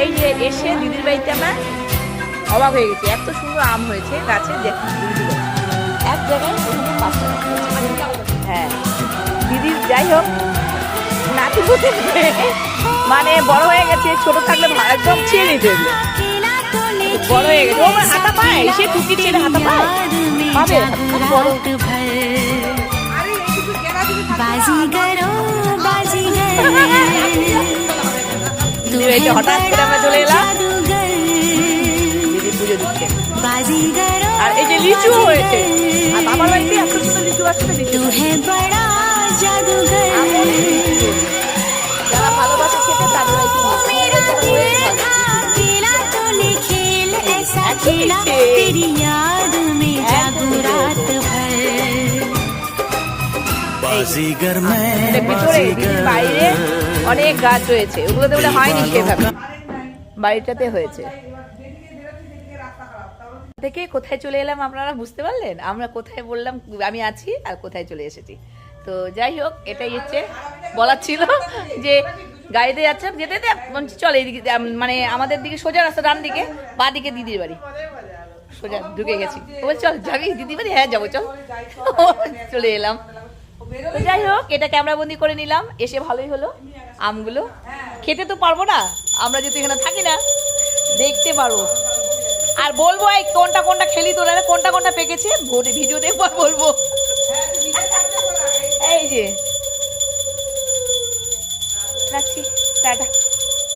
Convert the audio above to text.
এই যে এসে দিদির বাড়িতে আমরা অবাক হয়ে গেছি, এত সুন্দর আম হয়েছে গাছে। এক জায়গায় হ্যাঁ দিদির যাই হোক নাতি পুতে মানে বড় হয়ে গেছে, ছোট থাকলে একদম ছিঁড়ে নিতে বড় হয়ে গেছে। ও আমার হাতা পায়, সে টুকি ছেড়ে হাতা পায় পাবে বড়। হঠাৎ করে আমরা চলে এলাম দিদি পুজো দিচ্ছে। আর এই যে লিচু হয়েছে, আর বাবার বাড়িতে এত সুন্দর লিচু আসছে। যারা ভালোবাসে খেতে তাদের বাইরে অনেক গাছ রয়েছে, ওগুলোতে বলে হয়নি সেভাবে, বাড়িটাতে হয়েছে। থেকে কোথায় চলে এলাম আপনারা বুঝতে পারলেন? আমরা কোথায় বললাম আমি আছি আর কোথায় চলে এসেছি। তো যাই হোক, এটাই হচ্ছে বলার ছিল যে গাড়িতে যাচ্ছিলাম, যেতে চলে এইদিকে মানে আমাদের দিকে সোজা রাস্তা, ডান দিকে বা দিকে দিদির বাড়ি, সোজা ঢুকে গেছি। ও চল যাবি দিদির বাড়ি? হ্যাঁ যাবো চল। চলে এলাম। তো যাই হোক, এটা ক্যামেরাবন্দি করে নিলাম, এসে ভালোই হলো। আমগুলো খেতে তো পারবো না, আমরা যেহেতু এখানে থাকি না, দেখতে পারবো আর বলবো এই কোনটা কোনটা খেলি তোরা, কোনটা কোনটা পেকেছে ভিডিও দেখবো আর বলবো। এই যে রাখছি, টাটা।